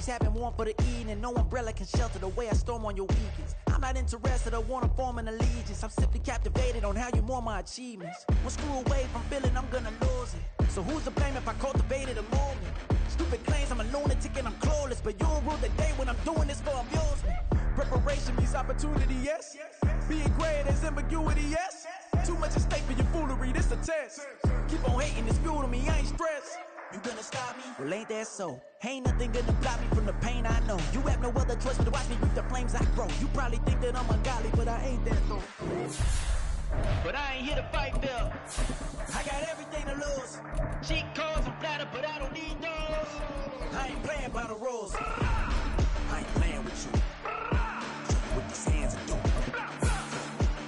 always have been warm for the evening. No umbrella can shelter the way I storm on your weekends. I'm not interested or want to form an allegiance. I'm simply captivated on how you more my achievements. One screw away from feeling I'm gonna lose it. So who's to blame if I cultivated a movement? Stupid claims I'm a lunatic and I'm clueless, but you don't rule the day when I'm doing this for amusement. Preparation means opportunity, yes. Being great, there's ambiguity, yes. Too much at stake for your foolery, this a test. Keep on hating, it's fuel to me, I ain't stressed. You gonna stop me? Well, ain't that so? Ain't nothing gonna block me from the pain I know. You have no other choice but to watch me reap the flames I grow. You probably think that I'm ungodly, but I ain't that though. But I ain't here to fight, Bill. I got everything to lose. Cheat codes, I'm flattered, but I don't need those. I ain't playing by the rules. I ain't playing with you. What these hands are doing.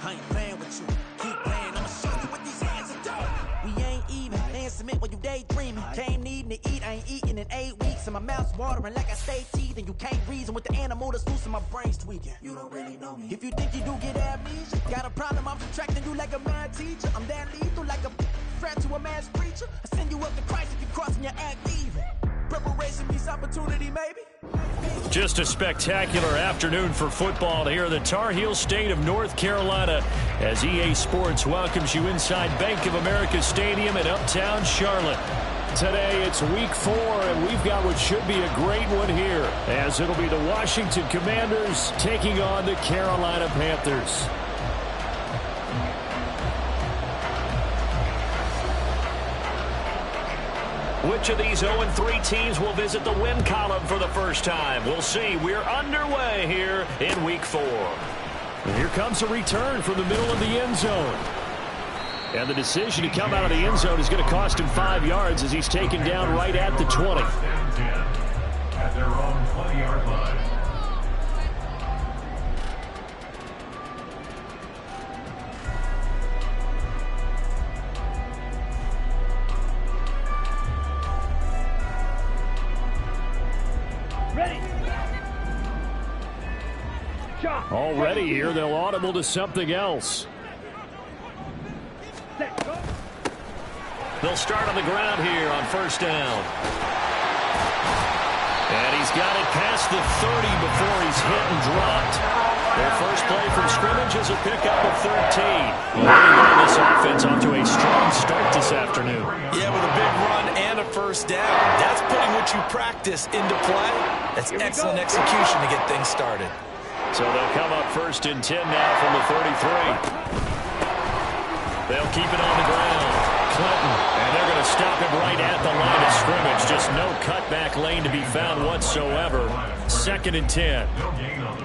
I ain't playing with you. Keep playing, I'ma show you what these hands are doing. We ain't even. They ain't submit when you daydreaming. Came needing to eat, I ain't eating in 8 weeks. And my mouth's watering like I stay teething. You can't reason with the animal that's loose and my brain's tweaking. You don't really know me. If you think you do get amnesia, got a problem, I'm subtracting you like a mad teacher. I'm that lethal like a threat to a mass preacher. I send you up to Christ if you crossing your act even. Preparation means opportunity, maybe. Just a spectacular afternoon for football here in the Tar Heel state of North Carolina as EA Sports welcomes you inside Bank of America Stadium in Uptown Charlotte. Today it's week 4, and we've got what should be a great one here, as it'll be the Washington Commanders taking on the Carolina Panthers. Which of these 0-3 teams will visit the win column for the first time? We'll see. We're underway here in week 4. And here comes a return from the middle of the end zone. And the decision to come out of the end zone is going to cost him 5 yards as he's taken down right at the 20. At their own 20-yard line. Already here, they'll audible to something else. They'll start on the ground here on first down. And he's got it past the 30 before he's hit and dropped. Their first play from scrimmage is a pickup of 13. Well, this offense off to a strong start this afternoon. Yeah, with a big run and a first down. That's putting what you practice into play. That's excellent execution to get things started. So they'll come up first and 10 now from the 33. They'll keep it on the ground. Clinton, and they're going to stop him right at the line of scrimmage. Just no cutback lane to be found whatsoever. Second and 10.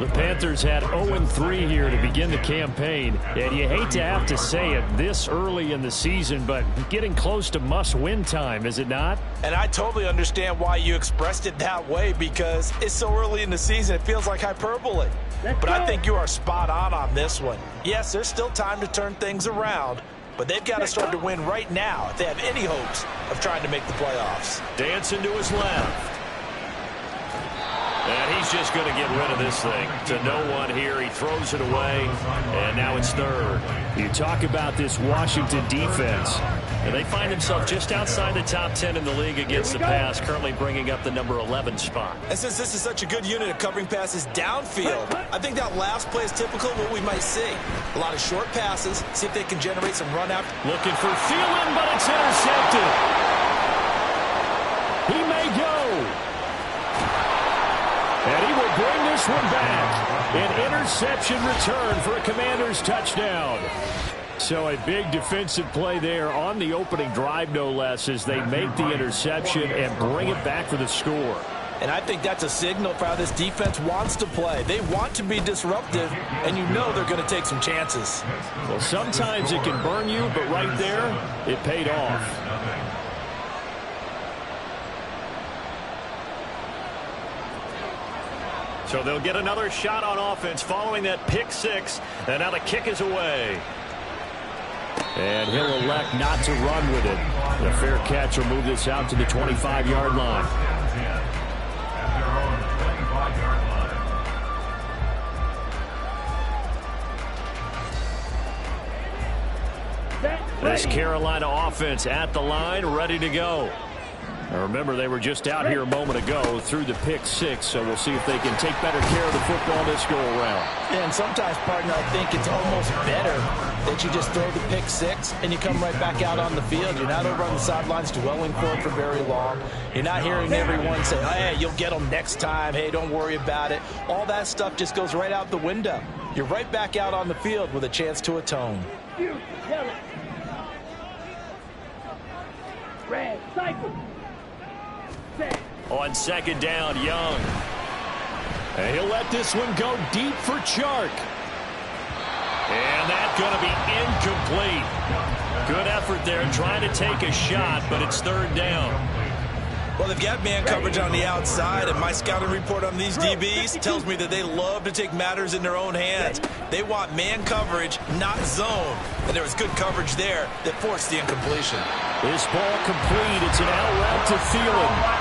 The Panthers had 0-3 here to begin the campaign. And you hate to have to say it this early in the season, but getting close to must-win time, is it not? And I totally understand why you expressed it that way, because it's so early in the season, it feels like hyperbole. But I think you are spot on this one. Yes, there's still time to turn things around, but they've got to start to win right now if they have any hopes of trying to make the playoffs. Dancing to his left. And he's just going to get rid of this thing to no one here. He throws it away, and now it's third. You talk about this Washington defense, and they find themselves just outside the top 10 in the league against the pass, currently bringing up the number 11 spot. And since this is such a good unit of covering passes downfield, I think that last play is typical of what we might see. A lot of short passes, see if they can generate some run out. Looking for Thielen, but it's intercepted. He may go. And he will bring this one back. An interception return for a Commanders touchdown. So a big defensive play there on the opening drive, no less, as they make the interception and bring it back for the score. And I think that's a signal for how this defense wants to play. They want to be disruptive, and you know they're going to take some chances. Well, sometimes it can burn you, but right there, it paid off. So they'll get another shot on offense following that pick six, and now the kick is away. And he'll elect not to run with it. The fair catch will move this out to the 25-yard line. This Carolina offense at the line, ready to go. Remember, they were just out here a moment ago through the pick six, so we'll see if they can take better care of the football this go-around. And sometimes, partner, I think it's almost better that you just throw the pick six and you come right back out on the field. You're not over on the sidelines dwelling for it for very long. You're not hearing everyone say, hey, you'll get them next time. Hey, don't worry about it. All that stuff just goes right out the window. You're right back out on the field with a chance to atone. Red, cycle. On second down, Young. And he'll let this one go deep for Chark. And that's going to be incomplete. Good effort there trying to take a shot, but it's third down. Well, they've got man coverage on the outside, and my scouting report on these DBs tells me that they love to take matters in their own hands. They want man coverage, not zone. And there was good coverage there that forced the incompletion. This ball complete. It's an out route to Thielen.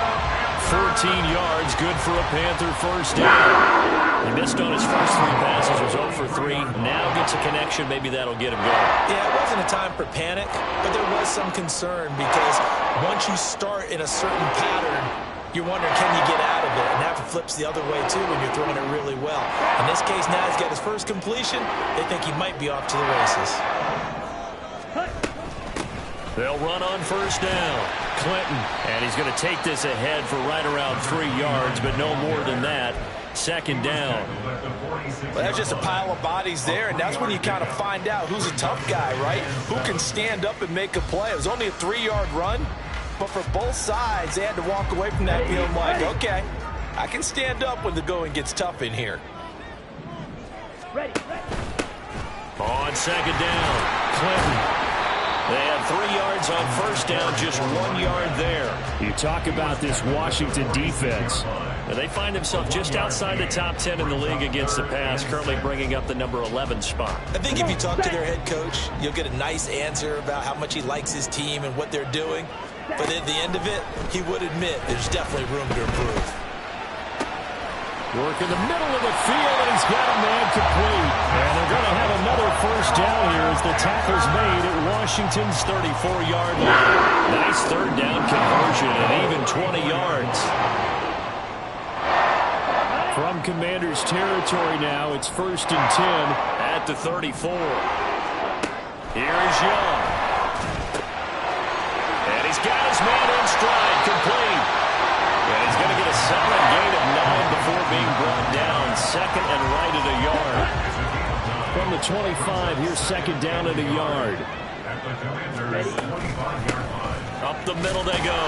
14 yards, good for a Panther first down. He missed on his first three passes, was 0 for 3. Now gets a connection. Maybe that'll get him going. Yeah, it wasn't a time for panic, but there was some concern because once you start in a certain pattern, you're wondering, can you get out of it? And that flips the other way, too, when you're throwing it really well. In this case, now he's got his first completion. They think he might be off to the races. They'll run on first down. Clinton, and he's going to take this ahead for right around 3 yards, but no more than that. Second down. Well, that's just a pile of bodies there, and that's when you kind of find out who's a tough guy, right? Who can stand up and make a play. It was only a 3-yard run, but for both sides, they had to walk away from that feeling like, okay, I can stand up when the going gets tough in here. On second down, Clinton. They had 3 yards on first down, just 1 yard there. You talk about this Washington defense. And they find themselves just outside the top 10 in the league against the pass, currently bringing up the number 11 spot. I think if you talk to their head coach, you'll get a nice answer about how much he likes his team and what they're doing. But at the end of it, he would admit there's definitely room to improve. Work in the middle of the field, and he's got a man complete. And they're going to have another first down here as the tackle's made at Washington's 34-yard line. Nice third down conversion and even 20 yards. From Commanders territory now, it's 1st and 10 at the 34. Here's Young. And he's got his man in stride, complete. And he's going to get a solid gain of 9 before being brought down. Second and right at a yard. From the 25, here's second down at a yard. Up the middle they go.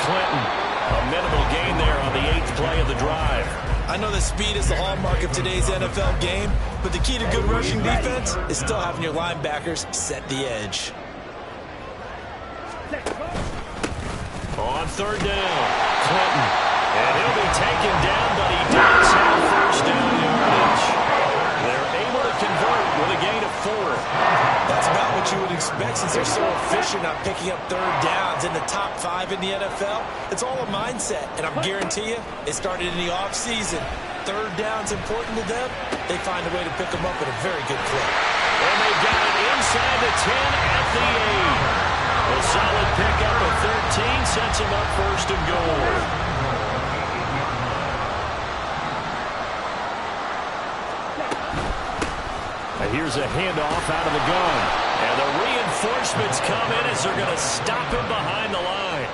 Clinton, a minimal gain there on the 8th play of the drive. I know that speed is the hallmark of today's NFL game, but the key to good rushing defense is still having your linebackers set the edge. On third down, Clinton. And he'll be taken down, but he does have first down yardage. They're able to convert with a gain of 4. That's about what you would expect since they're so efficient on picking up third downs in the top 5 in the NFL. It's all a mindset, and I'm guarantee you, it started in the offseason. Third down's important to them. They find a way to pick them up at a very good clip. And they've got it inside the 10 at the 8. A solid pickup of 13 sets him up first and goal. Here's a handoff out of the gun. And the reinforcements come in as they're going to stop him behind the line.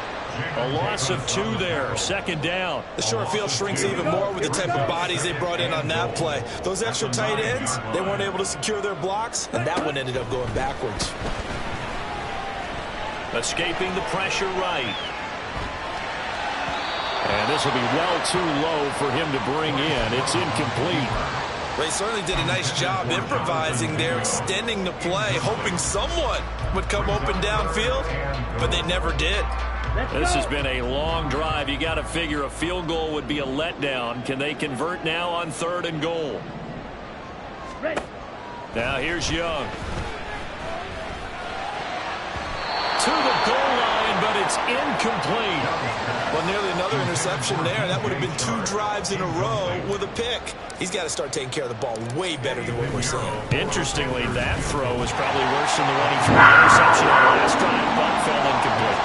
A loss of 2 there, second down. The short field shrinks even more with the type of bodies they brought in on that play. Those extra tight ends, they weren't able to secure their blocks, and that one ended up going backwards. Escaping the pressure right. And this will be well too low for him to bring in. It's incomplete. They certainly did a nice job improvising there, extending the play, hoping someone would come open downfield, but they never did. This has been a long drive. You got to figure a field goal would be a letdown. Can they convert now on 3rd and goal? Now here's Young. To the goal line, but it's incomplete. Well, nearly another interception there. That would have been 2 drives in a row with a pick. He's got to start taking care of the ball way better than what we're seeing. Interestingly, that throw was probably worse than the one he threw. The interception on the last drive, but fell incomplete.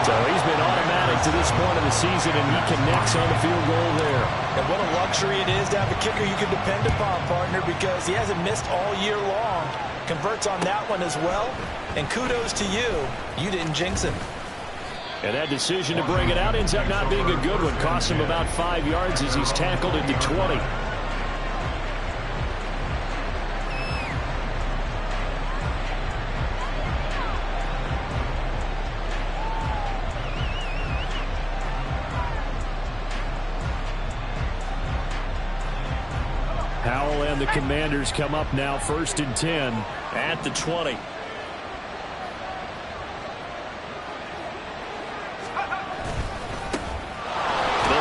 So he's been automatic to this point of the season, and he connects on the field goal there. And what a luxury it is to have a kicker you can depend upon, partner, because he hasn't missed all year long. Converts on that one as well. And kudos to you. You didn't jinx him. And that decision to bring it out ends up not being a good one. Costs him about 5 yards as he's tackled at the 20. Howell and the Commanders come up now 1st and 10 at the 20.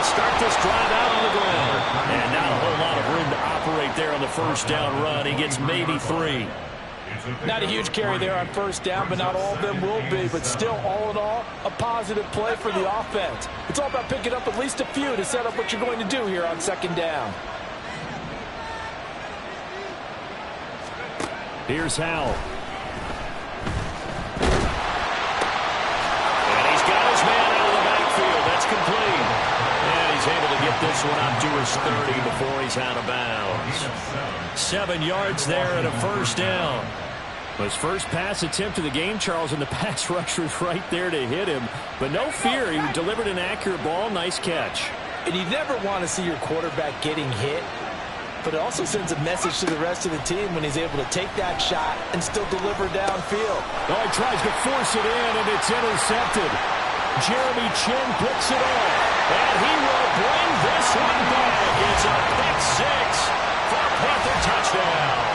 Start this drive out on the ground. And not a whole lot of room to operate there on the first down run. He gets maybe 3. Not a huge carry there on first down, but not all of them will be. But still, all in all, a positive play for the offense. It's all about picking up at least a few to set up what you're going to do here on 2nd down. Here's Howell. And he's got his man out of the backfield. That's complete. And he's able to get this one out to his 30 before he's out of bounds. 7 yards there and a first down. His first pass attempt of the game, Charles, and the pass rush was right there to hit him. But no fear, he delivered an accurate ball. Nice catch. And you never want to see your quarterback getting hit. But it also sends a message to the rest of the team when he's able to take that shot and still deliver downfield. Oh, he tries to force it in, and it's intercepted. Jeremy Chinn picks it off, and he will bring this one back. It's a pick 6 for a Panther touchdown.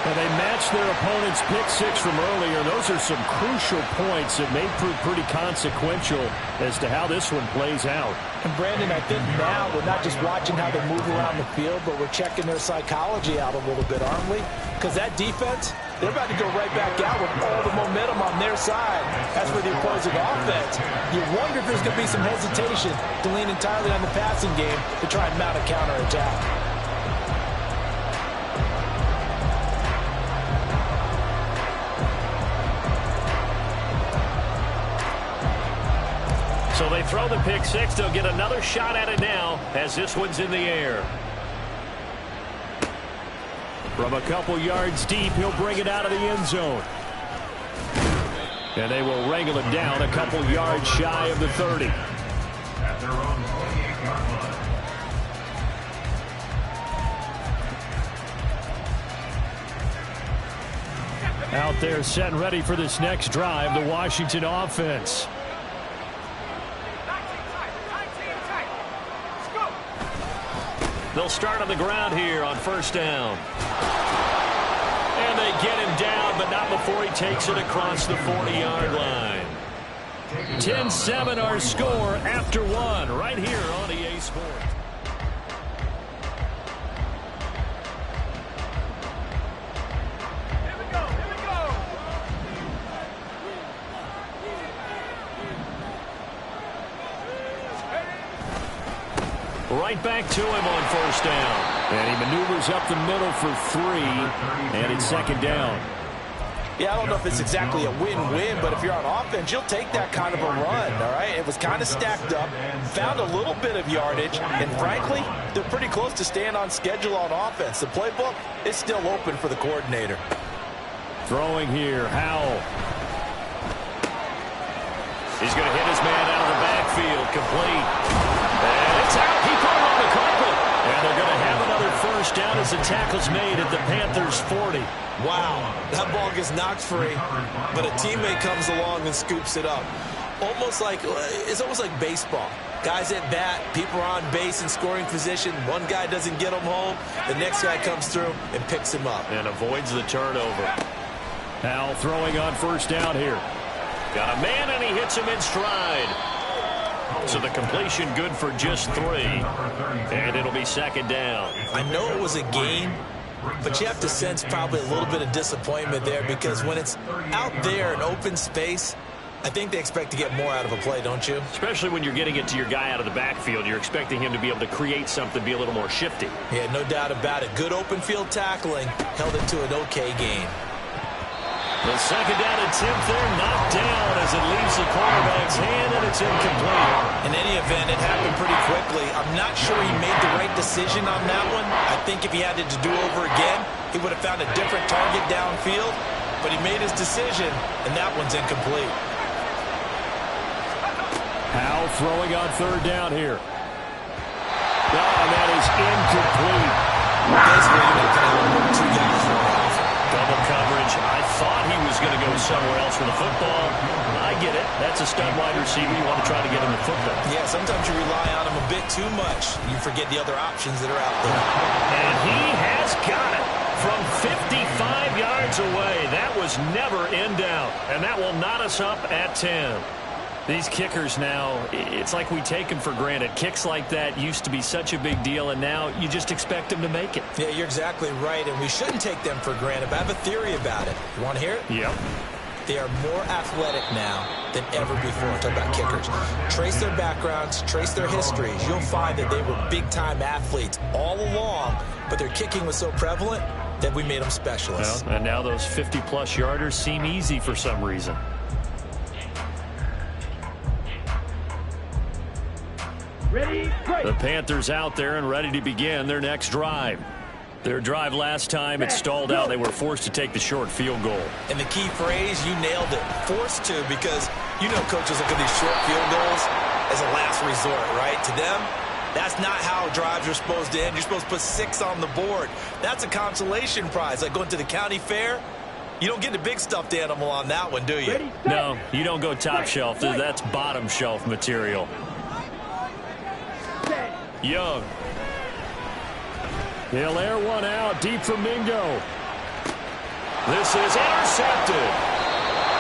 And they matched their opponent's pick 6 from earlier. Those are some crucial points that may prove pretty consequential as to how this one plays out. And Brandon, I think now we're not just watching how they move around the field, but we're checking their psychology out a little bit, aren't we? Because that defense, they're about to go right back out with all the momentum on their side. As for the opposing offense, you wonder if there's going to be some hesitation to lean entirely on the passing game to try and mount a counterattack. So they throw the pick 6. They'll get another shot at it now as this one's in the air. From a couple yards deep, he'll bring it out of the end zone. And they will wrangle it down a couple yards shy of the 30. At their own 28-yard line. Out there set and ready for this next drive, the Washington offense. They'll start on the ground here on first down. And they get him down, but not before he takes it across the 40-yard line. 10-7 our score after 1 right here on EA Sports. Right back to him on first down. And he maneuvers up the middle for 3, and it's 2nd down. Yeah, I don't know if it's exactly a win-win, but if you're on offense, you'll take that kind of a run, all right? It was kind of stacked up, found a little bit of yardage, and frankly, they're pretty close to staying on schedule on offense. The playbook is still open for the coordinator. Throwing here, Howell. He's going to hit his man out of the backfield, complete. And it's out. He put him on the carpet. And they're going to have another first down as the tackle's made at the Panthers' 40. Wow, that ball gets knocked free, but a teammate comes along and scoops it up. It's almost like baseball. Guys at bat, people are on base in scoring position. One guy doesn't get him home. The next guy comes through and picks him up. And avoids the turnover. Howell throwing on first down here. Got a man, and he hits him in stride. So the completion good for just 3. And it'll be 2nd down. I know it was a gain, but you have to sense probably a little bit of disappointment there, because when it's out there in open space, I think they expect to get more out of a play, don't you? Especially when you're getting it to your guy out of the backfield. You're expecting him to be able to create something, be a little more shifty. Yeah, no doubt about it. Good open field tackling held it to an okay gain. The second down attempt there knocked down as it leaves the quarterback's hand, and it's incomplete. In any event, it happened pretty quickly. I'm not sure he made the right decision on that one. I think if he had it to do over again, he would have found a different target downfield. But he made his decision, and that one's incomplete. Howell throwing on third down here. And that is incomplete. Basically, you're not going to have two guys run off. Double coverage. I thought he was going to go somewhere else for the football. I get it. That's a stud wide receiver. You want to try to get him the football. Yeah, sometimes you rely on him a bit too much. You forget the other options that are out there. And he has got it from 55 yards away. That was never in doubt. And that will knot us up at 10. These kickers now, it's like we take them for granted. Kicks like that used to be such a big deal, and now you just expect them to make it. Yeah, you're exactly right, and we shouldn't take them for granted, but I have a theory about it. You want to hear it? Yep. They are more athletic now than ever before. I'm talking about kickers. Trace their backgrounds, trace their histories. You'll find that they were big-time athletes all along, but their kicking was so prevalent that we made them specialists. Well, and now those 50-plus yarders seem easy for some reason. The Panthers out there and ready to begin their next drive. Their drive last time, it stalled out. They were forced to take the short field goal. And the key phrase, you nailed it, forced to, because you know coaches look at these short field goals as a last resort, right? To them, that's not how drives are supposed to end. You're supposed to put 6 on the board. That's a consolation prize. Like going to the county fair, you don't get the big stuffed animal on that one, do you? No, you don't go top shelf. That's bottom shelf material. Young. He'll air one out deep from Mingo. This is intercepted.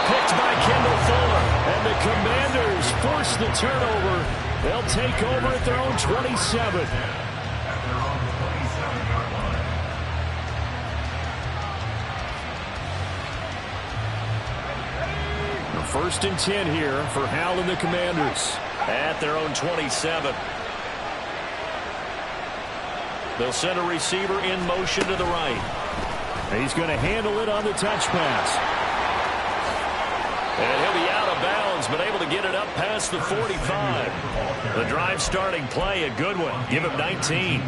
Picked by Kendall Fuller. And the Commanders force the turnover. They'll take over at their own 27. First and 10 here for Howell and the Commanders at their own 27. They'll send a receiver in motion to the right. He's going to handle it on the touch pass. And he'll be out of bounds, but able to get it up past the 45. The drive starting play, a good one. Give him 19.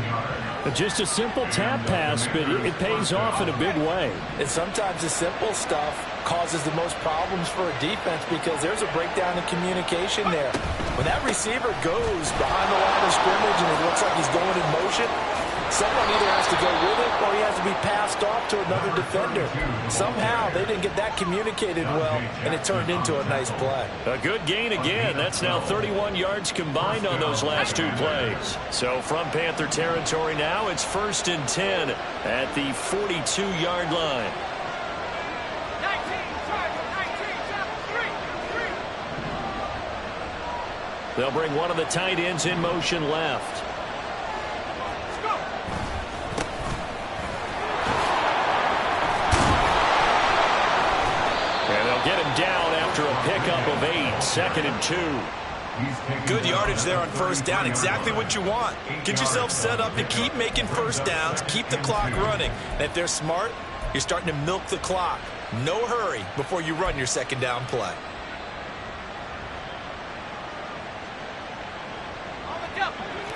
Just a simple tap pass, but it pays off in a big way. And sometimes the simple stuff causes the most problems for a defense because there's a breakdown in communication there. When that receiver goes behind the line of scrimmage and it looks like he's going in motion, someone either has to go with it or he has to be passed off to another defender. Somehow they didn't get that communicated well, and it turned into a nice play. A good gain again. That's now 31 yards combined on those last 2 plays. So from Panther territory now, it's first and 10 at the 42-yard line. They'll bring one of the tight ends in motion left. And they'll get him down after a pickup of 8, 2nd and 2. Good yardage there on first down. Exactly what you want. Get yourself set up to keep making first downs, keep the clock running. And if they're smart, you're starting to milk the clock. No hurry before you run your second down play.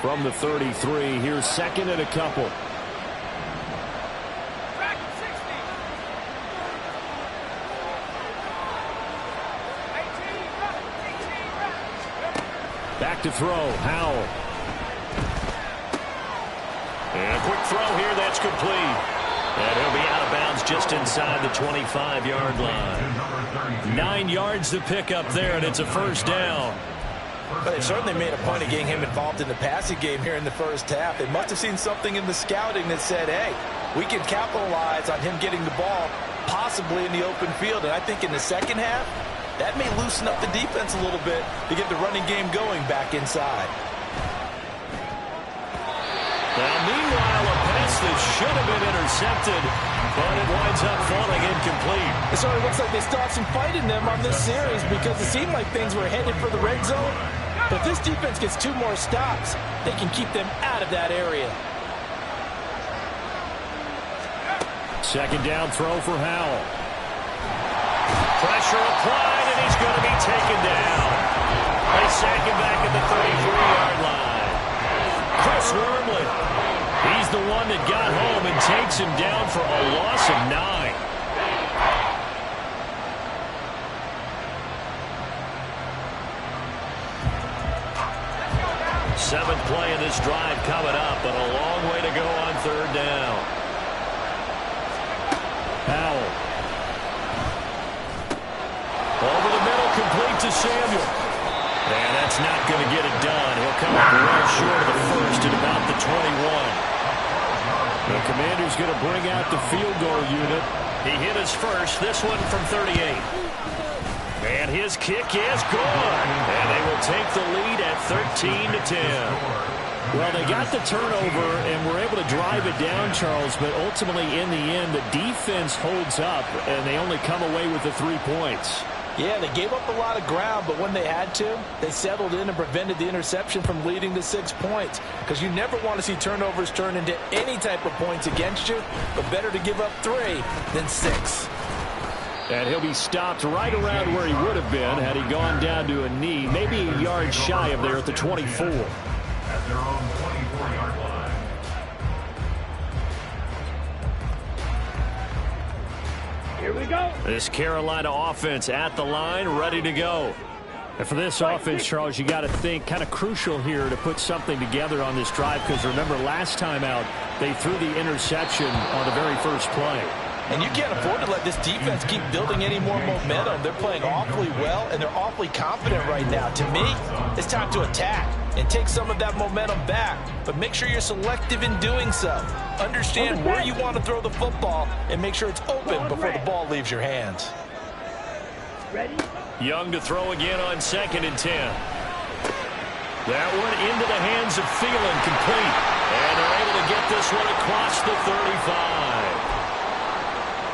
From the 33, here's 2nd and a couple. Back to throw, Howell. And a quick throw here, that's complete. And he'll be out of bounds just inside the 25-yard line. 9 yards to pick up there, and it's a first down. But they certainly made a point of getting him involved in the passing game here in the first half. They must have seen something in the scouting that said, hey, we can capitalize on him getting the ball possibly in the open field. And I think in the second half, that may loosen up the defense a little bit to get the running game going back inside. Now, meanwhile, a pass that should have been intercepted, but it winds up falling incomplete. It sort of looks like they still have some fight in them on this series because it seemed like things were headed for the red zone. But if this defense gets 2 more stops, they can keep them out of that area. Second down throw for Howell. Pressure applied, and he's going to be taken down. They sack him back at the 33-yard line. Chris Wormley, he's the one that got home and takes him down for a loss of 9. Seventh play in this drive coming up, but a long way to go on third down. Powell. Over the middle, complete to Samuel. And that's not going to get it done. He'll come up well short of the first at about the 21. The Commander's going to bring out the field goal unit. He hit his first, this one from 38. And his kick is good. And they will take the lead at 13-10. Well, they got the turnover and were able to drive it down, Charles, but ultimately in the end, the defense holds up, and they only come away with the 3 points. Yeah, they gave up a lot of ground, but when they had to, they settled in and prevented the interception from leading to 6 points. Because you never want to see turnovers turn into any type of points against you, but better to give up 3 than 6. And he'll be stopped right around where he would have been had he gone down to a knee, maybe a yard shy of there at the 24. At their own 24-yard line. Here we go. This Carolina offense at the line, ready to go. And for this offense, Charles, you got to think kind of crucial here to put something together on this drive, because remember last time out, they threw the interception on the very first play. And you can't afford to let this defense keep building any more momentum. They're playing awfully well, and they're awfully confident right now. To me, it's time to attack and take some of that momentum back. But make sure you're selective in doing so. Understand where you want to throw the football and make sure it's open before the ball leaves your hands. Ready? Young to throw again on 2nd and 10. That one into the hands of Thielen, complete. And they're able to get this one across the 35.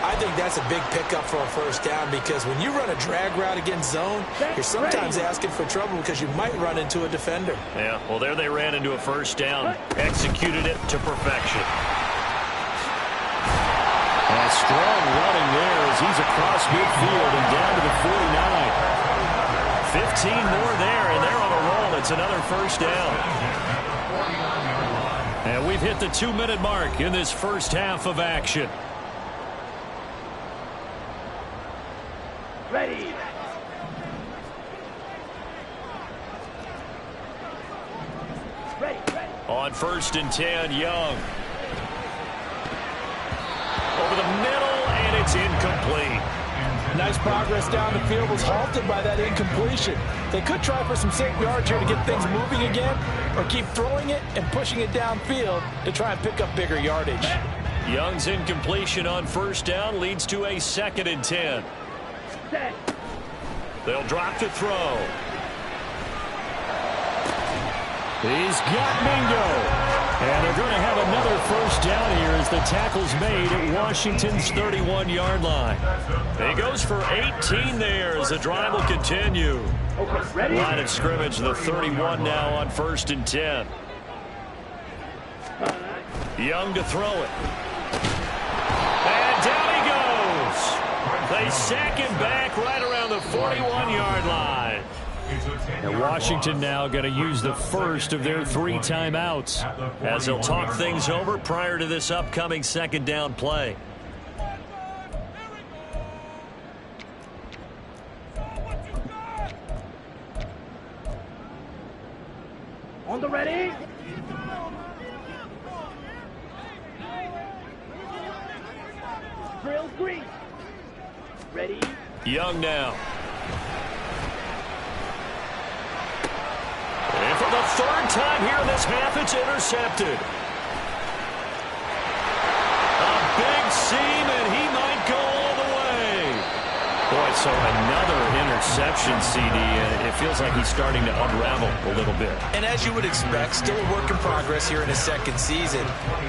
I think that's a big pickup for a first down, because when you run a drag route against zone, you're sometimes asking for trouble because you might run into a defender. Yeah, well, there they ran into a first down. Executed it to perfection. And strong running there as he's across midfield and down to the 49. 15 more there, and they're on a roll. It's another first down. And we've hit the 2-minute mark in this first half of action. Ready. Ready. On 1st and 10, Young. Over the middle, and it's incomplete. Nice progress down the field, was halted by that incompletion. They could try for some safe yards here to get things moving again, or keep throwing it and pushing it downfield to try and pick up bigger yardage. Young's incompletion on 1st down leads to a 2nd and 10. They'll drop to throw. He's got Mingo. And they're going to have another first down here as the tackle's made at Washington's 31-yard line. He goes for 18 there as the drive will continue. Line of scrimmage, the 31 now on 1st and 10. Young to throw it. And down he goes. They sack him back right around the 41-yard line. And Washington now going to use the first of their 3 timeouts as they'll talk things over prior to this upcoming 2nd down play. On the ready. Drill 3. Ready. Young now. And for the 3rd time here in this half, it's intercepted. A big seam, and he might go all the way. Boy, so another interception, CD, and it feels like he's starting to unravel a little bit. And as you would expect, still a work in progress here in his 2nd season.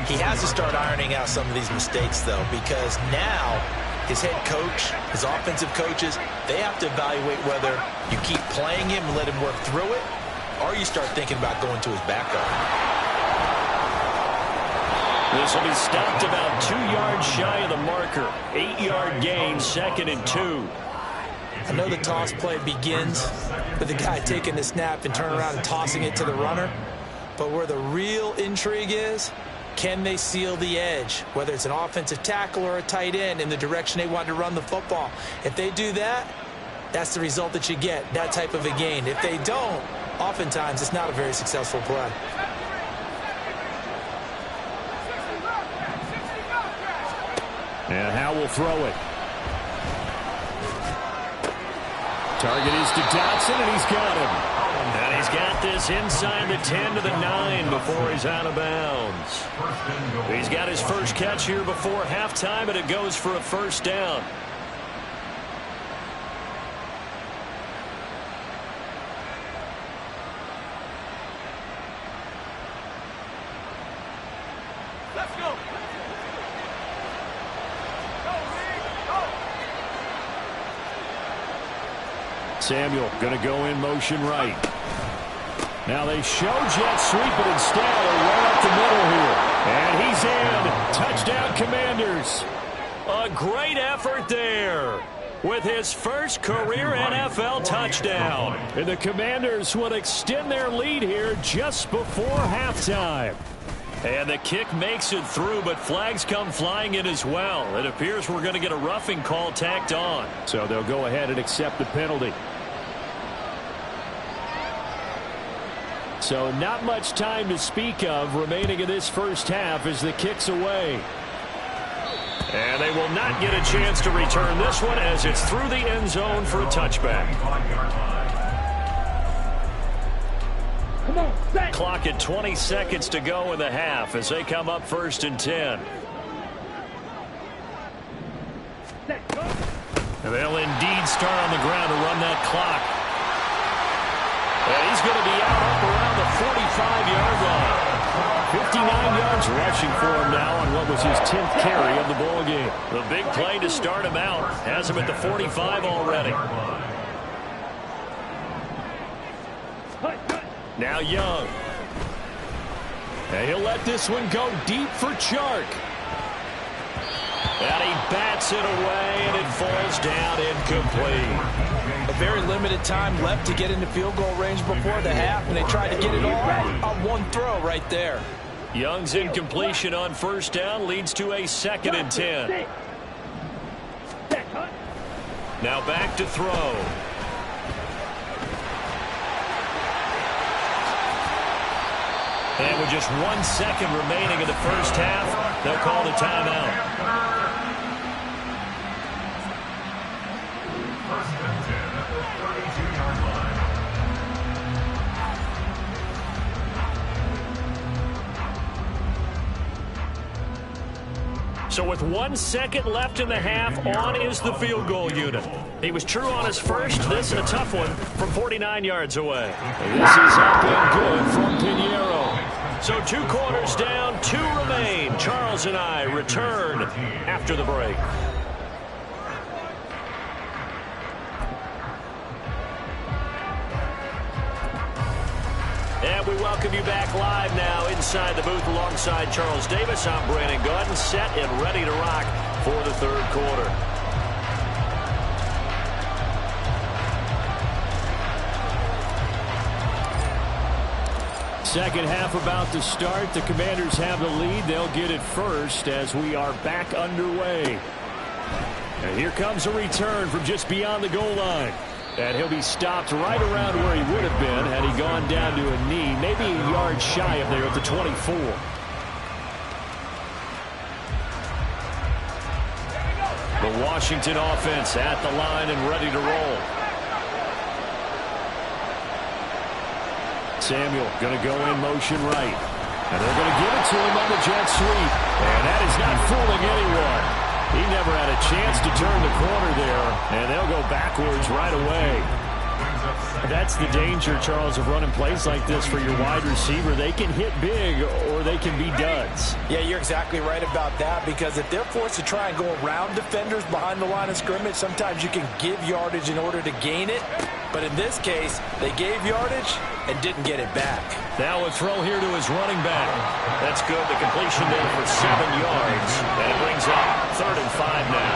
He has to start ironing out some of these mistakes, though, because now his head coach, his offensive coaches, they have to evaluate whether you keep playing him and let him work through it, or you start thinking about going to his backup. This will be stopped about 2 yards shy of the marker. 8-yard gain, 2nd and 2. I know the toss play begins with the guy taking the snap and turning around and tossing it to the runner. But where the real intrigue is, can they seal the edge, whether it's an offensive tackle or a tight end, in the direction they want to run the football? If they do that, that's the result that you get, that type of a gain. If they don't, oftentimes it's not a very successful play. And Howe will throw it. Target is to Dotson, and he's got him. And he's got this inside the 10 to the 9 before he's out of bounds. He's got his first catch here before halftime, and it goes for a first down. Let's go. Samuel going to go in motion right. Now they show jet sweep, but instead they're right up the middle here. And he's in. Touchdown, Commanders. A great effort there with his first career NFL touchdown. And the Commanders will extend their lead here just before halftime. And the kick makes it through, but flags come flying in as well. It appears we're going to get a roughing call tacked on. So they'll go ahead and accept the penalty. So not much time to speak of remaining in this first half as the kick's away. And they will not get a chance to return this one as it's through the end zone for a touchback. Come on, set. Clock at 20 seconds to go in the half as they come up 1st and 10. Set, go. And they'll indeed start on the ground to run that clock. And he's going to be out up around the 45-yard line. 59 yards rushing for him now on what was his 10th carry of the ball game. The big play to start him out has him at the 45 already. Now Young. And he'll let this one go deep for Chark. And he bats it away, and it falls down incomplete. A very limited time left to get into field goal range before the half, and they tried to get it all on one throw right there. Young's incompletion on first down leads to a 2nd and 10. Now back to throw. And with just 1 second remaining in the first half, they'll call the timeout. So with 1 second left in the half, on is the field goal unit. He was true on his first. This a tough one from 49 yards away. This is up and good from Pinheiro. So 2 quarters down, 2 remain. Charles and I return after the break. And we welcome you back live now inside the booth alongside Charles Davis. I'm Brandon Gaudin, set and ready to rock for the 3rd quarter. Second half about to start. The Commanders have the lead. They'll get it first as we are back underway. And here comes a return from just beyond the goal line. And he'll be stopped right around where he would have been had he gone down to a knee, maybe a yard shy of there at the 24. The Washington offense at the line and ready to roll. Samuel going to go in motion right. And they're going to give it to him on the jet sweep. And that is not fooling anyone. He never had a chance to turn the corner there, and they'll go backwards right away. That's the danger, Charles, of running plays like this for your wide receiver. They can hit big or they can be duds. Yeah, you're exactly right about that, because if they're forced to try and go around defenders behind the line of scrimmage, sometimes you can give yardage in order to gain it. But in this case, they gave yardage and didn't get it back. Now a throw here to his running back. That's good. The completion there for 7 yards. And it brings up 3rd and 5 now.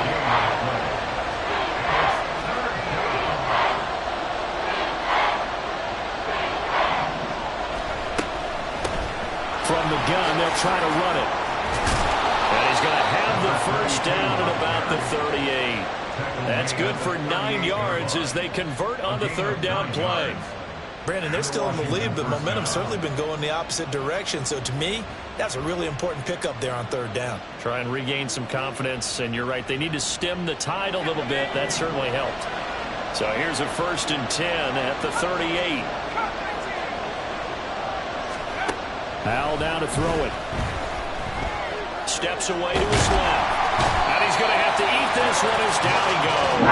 try to run it. And he's going to have the first down at about the 38. That's good for 9 yards as they convert on the third down play. Brandon, they're still in the lead, but momentum's certainly been going the opposite direction. So to me, that's a really important pickup there on third down. Try and regain some confidence, and you're right, they need to stem the tide a little bit. That certainly helped. So here's a 1st and 10 at the 38. Powell down to throw it. Steps away to his left. And he's going to have to eat this one as down he goes.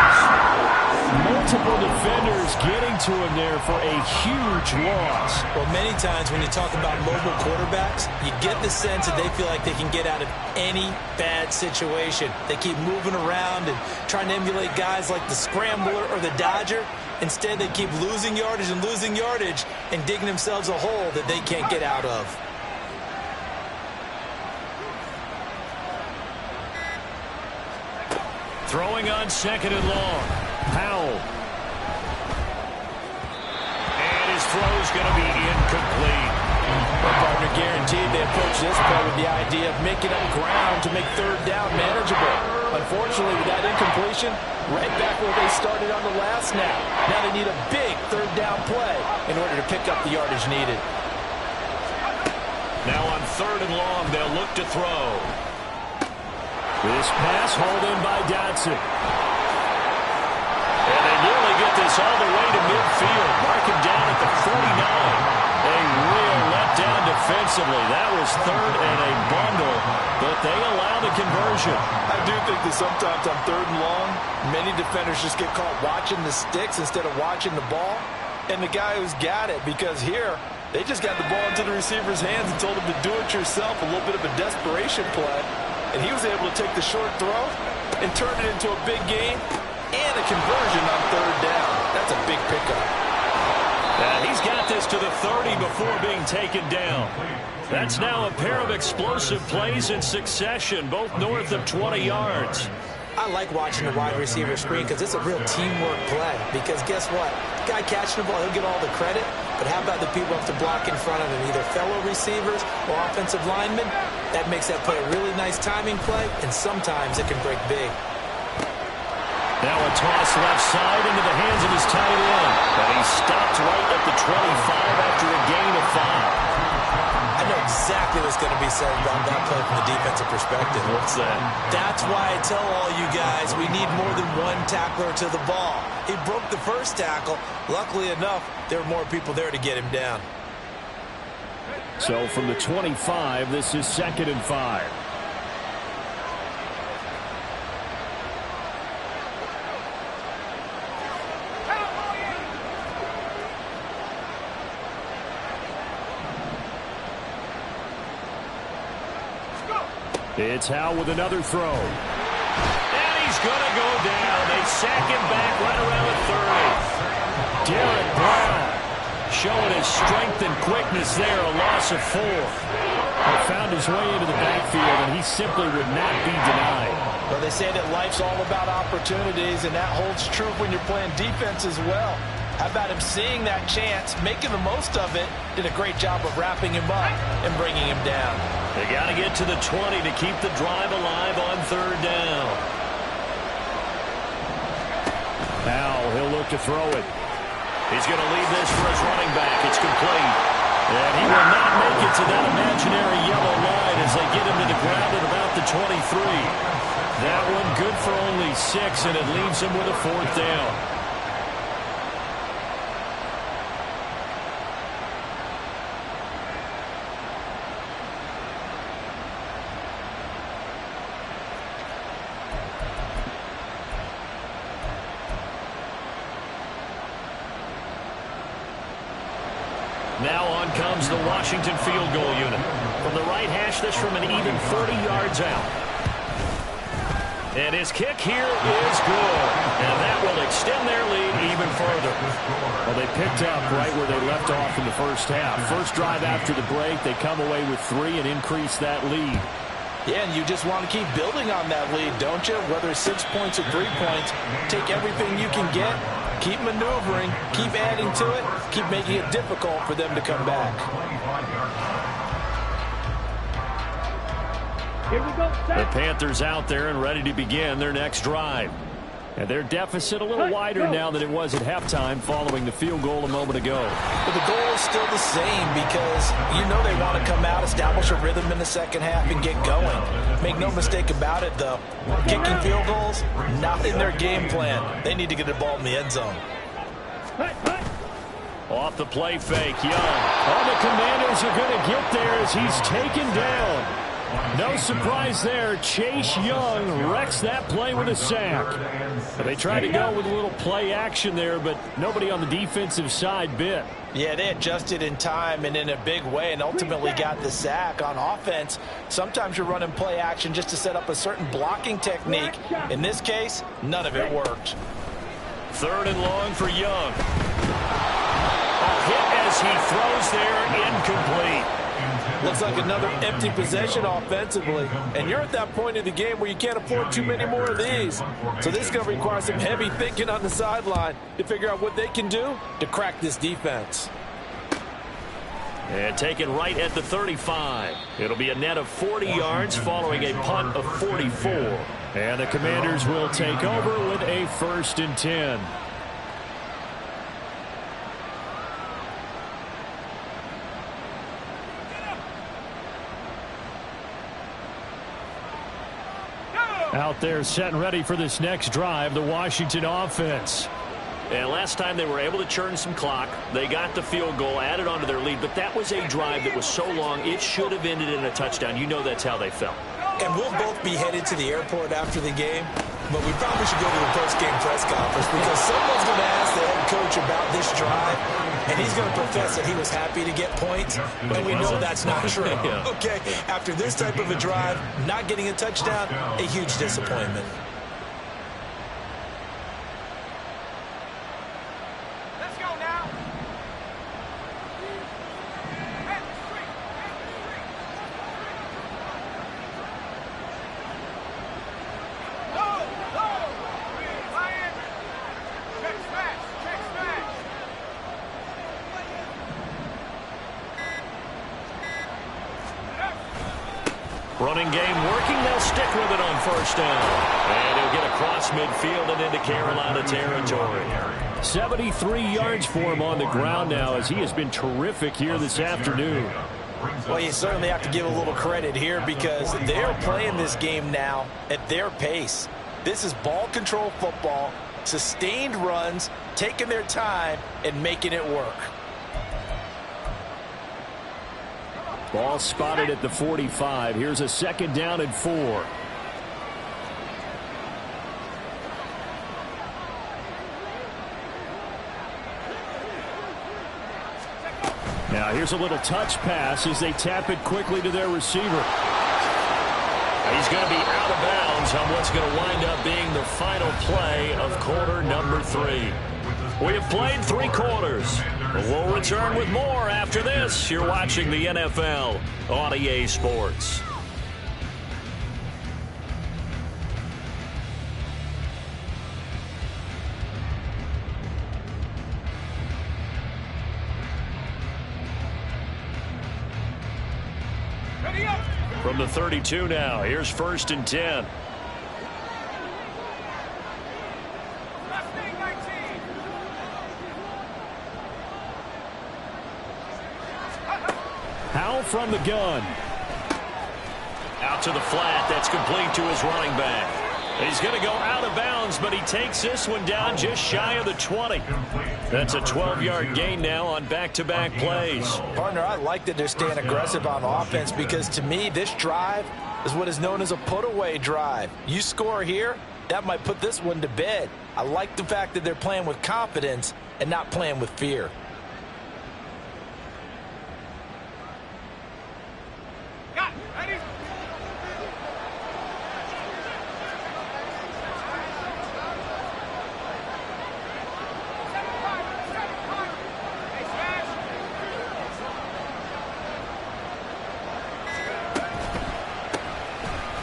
Multiple defenders getting to him there for a huge loss. Well, many times when you talk about mobile quarterbacks, you get the sense that they feel like they can get out of any bad situation. They keep moving around and trying to emulate guys like the Scrambler or the Dodger. Instead, they keep losing yardage and digging themselves a hole that they can't get out of. Throwing on 2nd and long. Powell. And his throw's going to be incomplete. Well, partner, guaranteed they approach this play with the idea of making up ground to make third down manageable. Unfortunately, with that incompletion, right back where they started on the last snap. Now they need a big third down play in order to pick up the yardage needed. Now on 3rd and long, they'll look to throw. This pass hauled in by Dotson. And they nearly get this all the way to midfield. Mark him down at the 49. A real letdown defensively. That was 3rd and a bundle, but they allow the conversion. I do think that sometimes on 3rd and long, many defenders just get caught watching the sticks instead of watching the ball. And the guy who's got it, because here, they just got the ball into the receiver's hands and told him to do it yourself, a little bit of a desperation play. And he was able to take the short throw and turn it into a big gain and a conversion on 3rd down. That's a big pickup. And he's got this to the 30 before being taken down. That's now a pair of explosive plays in succession, both north of 20 yards. I like watching the wide receiver screen because it's a real teamwork play. Because guess what? The guy catching the ball, he'll get all the credit. But how about the people up to block in front of him, either fellow receivers or offensive linemen? That makes that play a really nice timing play, and sometimes it can break big. Now a toss left side into the hands of his tight end. And he stopped right at the 25 after a gain of 5. I know exactly what's going to be said about that play from the defensive perspective. What's that? That's why I tell all you guys we need more than one tackler to the ball. He broke the first tackle. Luckily enough, there were more people there to get him down. So from the 25, this is 2nd and 5. It's Howell with another throw. And he's going to go down. They sack him back right around the 30. Derek Brown showing his strength and quickness there, a loss of 4. He found his way into the backfield, and he simply would not be denied. Well, they say that life's all about opportunities, and that holds true when you're playing defense as well. How about him seeing that chance, making the most of it, did a great job of wrapping him up and bringing him down. They got to get to the 20 to keep the drive alive on 3rd down. Now he'll look to throw it. He's going to leave this for his running back. It's complete. And he will not make it to that imaginary yellow line as they get him to the ground at about the 23. That one good for only 6, and it leaves him with a 4th down. Now on comes the Washington field goal unit. From the right hash, this from an even 30 yards out. And his kick here is good. And that will extend their lead even further. Well, they picked up right where they left off in the first half. First drive after the break, they come away with 3 and increase that lead. Yeah, and you just want to keep building on that lead, don't you? Whether it's 6 points or 3 points, take everything you can get. Keep maneuvering, keep adding to it, keep making it difficult for them to come back. Here we go. The Panthers out there and ready to begin their next drive. And their deficit a little wider now than it was at halftime following the field goal a moment ago. But the goal is still the same because you know they want to come out, establish a rhythm in the second half, and get going. Make no mistake about it, though. Kicking field goals, not in their game plan. They need to get the ball in the end zone. Off the play fake, Young. Oh, the Commanders are going to get there as he's taken down. No surprise there. Chase Young wrecks that play with a sack. They tried to go with a little play action there, but nobody on the defensive side bit. Yeah, they adjusted in time and in a big way and ultimately got the sack. On offense, sometimes you're running play action just to set up a certain blocking technique. In this case, none of it worked. 3rd and long for Young. A hit as he throws there, incomplete. Looks like another empty possession offensively. And you're at that point in the game where you can't afford too many more of these. So this is going to require some heavy thinking on the sideline to figure out what they can do to crack this defense. And taken right at the 35. It'll be a net of 40 yards following a punt of 44. And the Commanders will take over with a 1st and 10. Out there set and ready for this next drive, the Washington offense. And last time they were able to churn some clock. They got the field goal, added on to their lead, but that was a drive that was so long it should have ended in a touchdown. You know that's how they felt. And we'll both be headed to the airport after the game, but we probably should go to the post-game press conference because someone's going to ask the head coach about this drive, and he's going to profess that he was happy to get points, and we know that's not true. Yeah. Okay, after this type of a drive, not getting a touchdown, a huge disappointment. Let's go now. Running game working. They'll stick with it on 1st down. And he'll get across midfield and into Carolina territory. 73 yards for him on the ground now as he has been terrific here this afternoon. Well, you certainly have to give a little credit here because they're playing this game now at their pace. This is ball control football, sustained runs, taking their time, and making it work. Ball spotted at the 45. Here's a 2nd down and 4. Now here's a little touch pass as they tap it quickly to their receiver. He's going to be out of bounds on what's going to wind up being the final play of quarter number 3. We have played 3 quarters. We'll return with more after this. You're watching the NFL on EA Sports. From the 32 now, here's 1st and 10. Howell from the gun. Out to the flat. That's complete to his running back. He's going to go out of bounds, but he takes this one down just shy of the 20. That's a 12-yard gain now on back-to-back plays. Partner, I like that they're staying aggressive on offense because to me, this drive is what is known as a put-away drive. You score here, that might put this one to bed. I like the fact that they're playing with confidence and not playing with fear.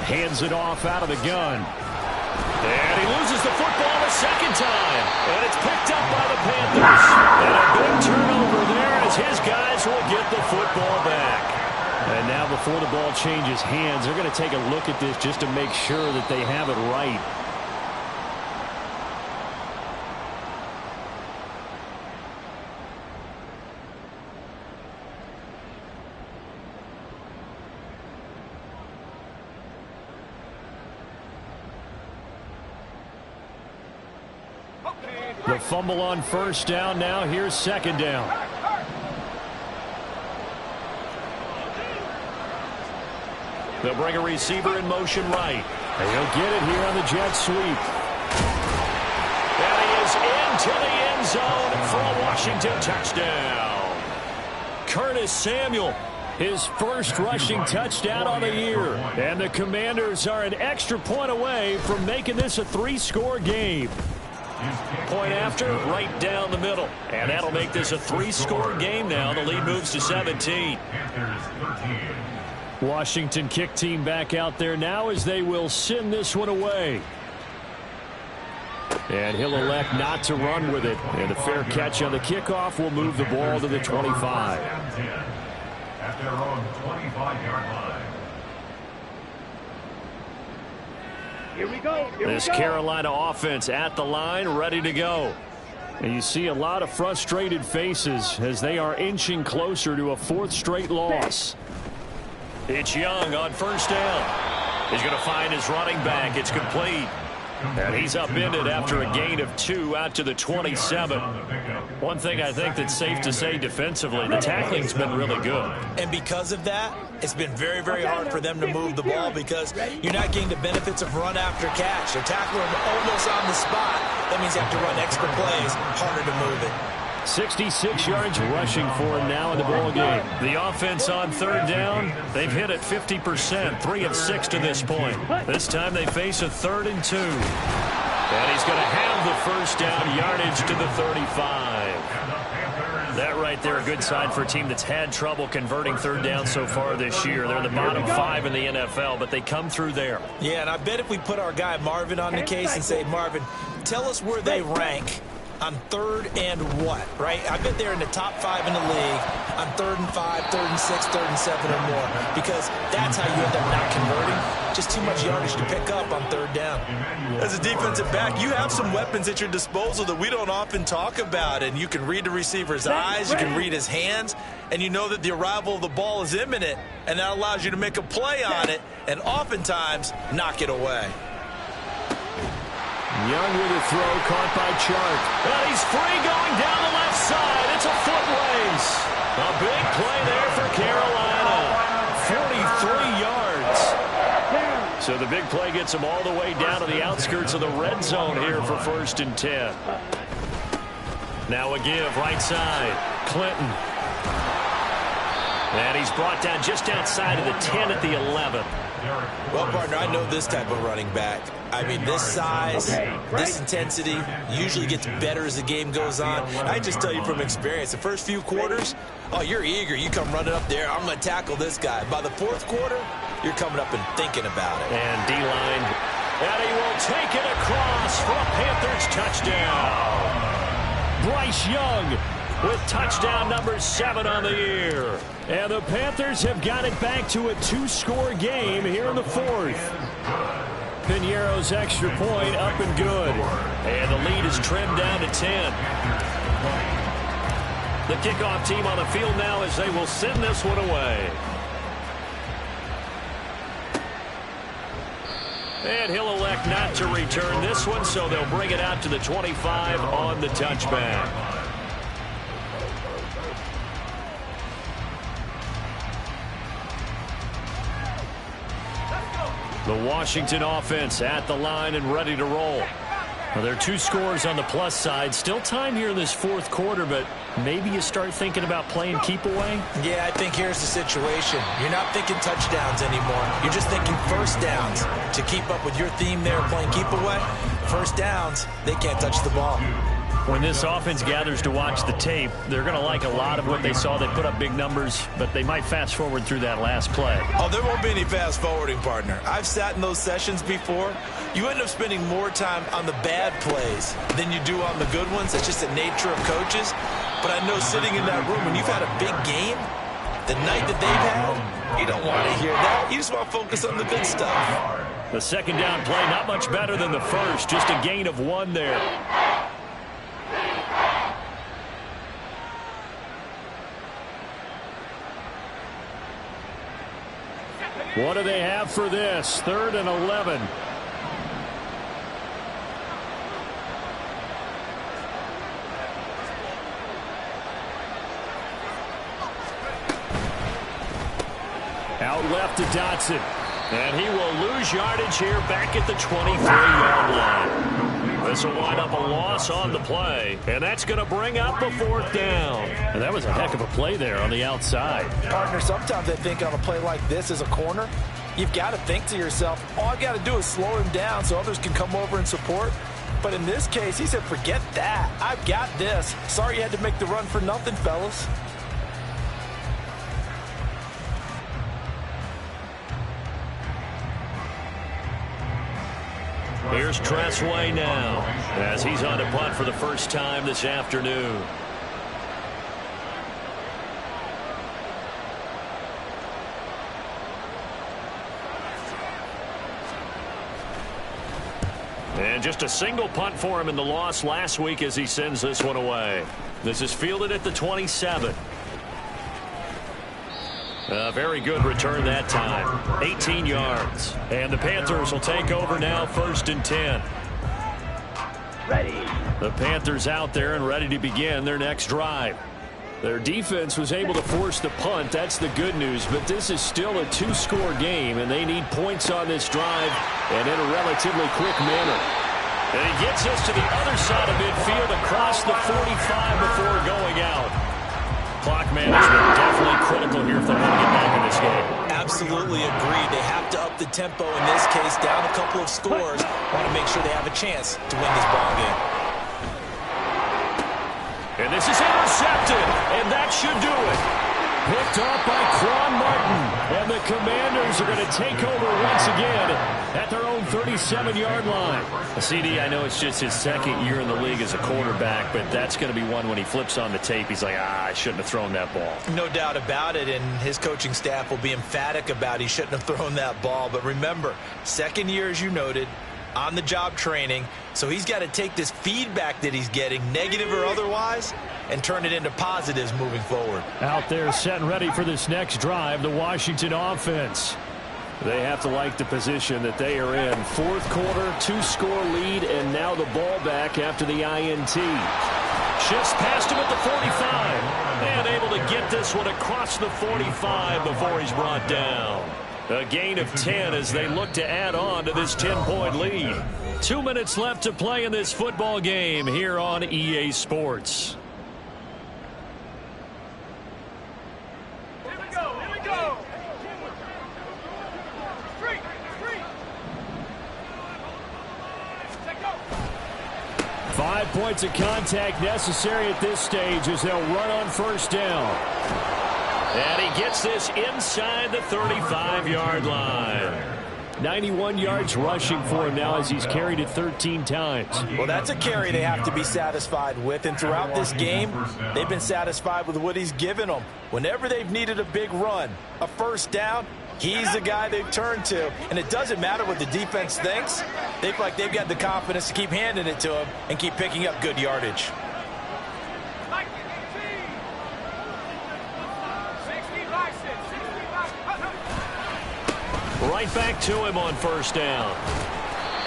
Hands it off out of the gun. And he loses the football a 2nd time. And it's picked up by the Panthers. And a big turnover there as his guys will get the football back. And now before the ball changes hands, they're going to take a look at this just to make sure that they have it right. The fumble on first down. Now here's second down. They'll bring a receiver in motion right. And he'll get it here on the jet sweep. And he is into the end zone for a Washington touchdown. Curtis Samuel, his first rushing touchdown on the year. And the Commanders are an extra point away from making this a 3-score game. Point after, right down the middle. And that'll make this a 3-score game now. The lead moves to 17. Washington kick team back out there now as they will send this one away. And he'll elect not to run with it. And a fair catch on the kickoff will move the ball to the 25. At their own 25-yard line. Here we go. This Carolina offense at the line, ready to go. And you see a lot of frustrated faces as they are inching closer to a 4th straight loss. It's Young on first down. He's going to find his running back. It's complete. And he's upended after a gain of 2 out to the 27. One thing I think that's safe to say defensively, the tackling's been really good. And because of that, it's been very, very hard for them to move the ball because you're not getting the benefits of run after catch. They're tackling almost on the spot. That means you have to run extra plays, harder to move it. 66 yards rushing for him now in the ball game. The offense on third down, they've hit it 50%, 3 of 6 to this point. This time they face a 3rd and 2. And he's going to have the first down yardage to the 35. That right there, a good sign for a team that's had trouble converting third down so far this year. They're the bottom 5 in the NFL, but they come through there. Yeah, and I bet if we put our guy Marvin on the case and say, Marvin, tell us where they rank on 3rd and what, right? I bet they're in the top 5 in the league on 3rd and 5, 3rd and 6, 3rd and 7 or more, because that's how you end up not converting. Just too much yardage to pick up on 3rd down. As a defensive back, you have some weapons at your disposal that we don't often talk about, and you can read the receiver's eyes, you can read his hands, and you know that the arrival of the ball is imminent, and that allows you to make a play on it and oftentimes knock it away. Young with a throw, caught by Chark. And he's free going down the left side. It's a foot race. A big play there for Carolina. 43 yards. So the big play gets him all the way down to the outskirts of the red zone here for 1st and 10. Now a give, right side. Clinton. And he's brought down just outside of the 10 at the 11. Well, partner, I know this type of running back. I mean, this size, this intensity usually gets better as the game goes on. I just tell you from experience, the first few quarters, oh, you're eager. You come running up there, I'm going to tackle this guy. By the 4th quarter, you're coming up and thinking about it. And D-line, and he will take it across for a Panthers touchdown. Bryce Young with touchdown number 7 on the year. And the Panthers have got it back to a 2-score game here in the 4th. Piñeiro's extra point up and good. And the lead is trimmed down to 10. The kickoff team on the field now as they will send this one away. And he'll elect not to return this one, so they'll bring it out to the 25 on the touchback. The Washington offense at the line and ready to roll. Well, there are 2 scores on the plus side. Still time here in this 4th quarter, but maybe you start thinking about playing keep away? Yeah, I think here's the situation. You're not thinking touchdowns anymore. You're just thinking first downs. To keep up with your theme there, playing keep away, first downs, they can't touch the ball. When this offense gathers to watch the tape, they're going to like a lot of what they saw. They put up big numbers, but they might fast forward through that last play. Oh, there won't be any fast forwarding, partner. I've sat in those sessions before. You end up spending more time on the bad plays than you do on the good ones. That's just the nature of coaches. But I know sitting in that room, when you've had a big game, the night that they've had, you don't want to hear that. You just want to focus on the good stuff. The second down play, not much better than the first, just a gain of 1 there. What do they have for this? 3rd and 11. Out left to Dotson. And he will lose yardage here back at the 23-yard line. This will wind up a loss on the play. And that's going to bring up the 4th down. And that was a heck of a play there on the outside. Partner, sometimes I think on a play like this as a corner, you've got to think to yourself, all I've got to do is slow him down so others can come over and support. But in this case, he said, forget that. I've got this. Sorry you had to make the run for nothing, fellas. Here's Tressway now as he's on to punt for the first time this afternoon. And just a single punt for him in the loss last week as he sends this one away. This is fielded at the 27. A very good return that time. 18 yards. And the Panthers will take over now, 1st and 10. Ready. The Panthers out there and ready to begin their next drive. Their defense was able to force the punt. That's the good news. But this is still a 2-score game, and they need points on this drive and in a relatively quick manner. And he gets us to the other side of midfield across the 45 before going out. Clock management definitely critical here if they want to get back in this game. Absolutely agreed. They have to up the tempo in this case, down a couple of scores. Want to make sure they have a chance to win this ball game. And this is intercepted, and that should do it. Picked off by Quan Martin, and the Commanders are going to take over once again at their own 37-yard line. CD, I know it's just his 2nd year in the league as a quarterback, but that's going to be one when he flips on the tape, he's like, I shouldn't have thrown that ball. No doubt about it, and his coaching staff will be emphatic about he shouldn't have thrown that ball. But remember, 2nd year, as you noted, on-the-job training, so he's got to take this feedback that he's getting, negative or otherwise, and turn it into positives moving forward. Out there set and ready for this next drive, the Washington offense. They have to like the position that they are in. 4th quarter, 2-score lead, and now the ball back after the INT. Shifts past him at the 45, and able to get this one across the 45 before he's brought down. A gain of 10 as they look to add on to this 10-point lead. 2 minutes left to play in this football game here on EA Sports. Here we go. Here we go. 3. Take go. 5 points of contact necessary at this stage as they'll run on 1st down. And he gets this inside the 35-yard line. 91 yards rushing for him now as he's carried it 13 times. Well, that's a carry they have to be satisfied with, and throughout this game, they've been satisfied with what he's given them. Whenever they've needed a big run, a 1st down, he's the guy they've turned to. And it doesn't matter what the defense thinks. They feel like they've got the confidence to keep handing it to him and keep picking up good yardage. Right back to him on 1st down.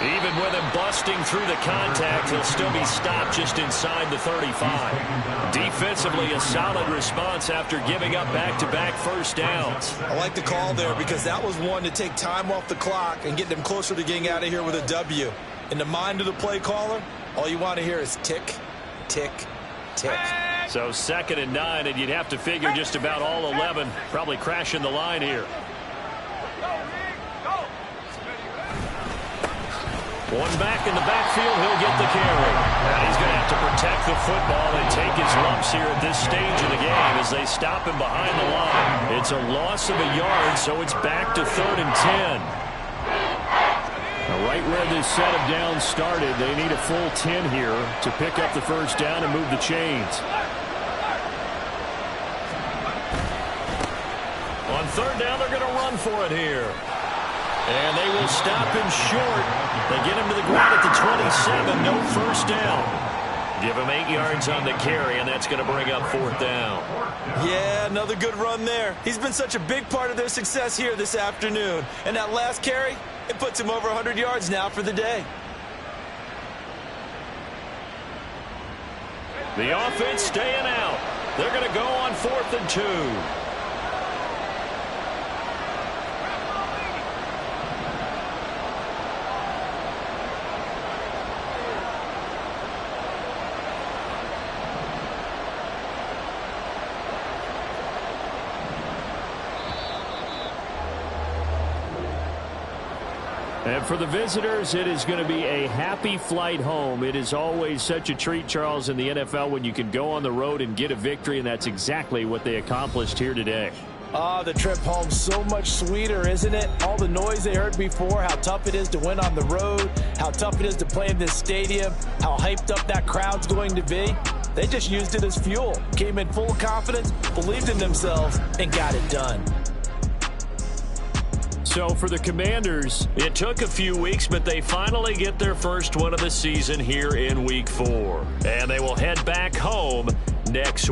Even with him busting through the contact, he'll still be stopped just inside the 35. Defensively, a solid response after giving up back-to-back 1st downs. I like the call there because that was one to take time off the clock and get them closer to getting out of here with a W. In the mind of the play caller, all you want to hear is tick, tick, tick. So 2nd and 9, and you'd have to figure just about all 11 probably crashing the line here. One back in the backfield, he'll get the carry. Now he's going to have to protect the football and take his lumps here at this stage of the game as they stop him behind the line. It's a loss of a yard, so it's back to 3rd and 10. Now right where this set of downs started, they need a full 10 here to pick up the 1st down and move the chains. third down, they're going to run for it here. And they will stop him short. They get him to the ground at the 27. No first down. Give him 8 yards on the carry, and that's going to bring up fourth down. Yeah, another good run there. He's been such a big part of their success here this afternoon. And that last carry, it puts him over 100 yards now for the day. The offense staying out. They're going to go on 4th and 2. And for the visitors, it is going to be a happy flight home. It is always such a treat, Charles, in the NFL when you can go on the road and get a victory, and that's exactly what they accomplished here today. The trip home so much sweeter, isn't it? All the noise they heard before, how tough it is to win on the road, how tough it is to play in this stadium, how hyped up that crowd's going to be. They just used it as fuel, came in full of confidence, believed in themselves, and got it done. So for the Commanders, it took a few weeks, but they finally get their first one of the season here in Week 4. And they will head back home next week.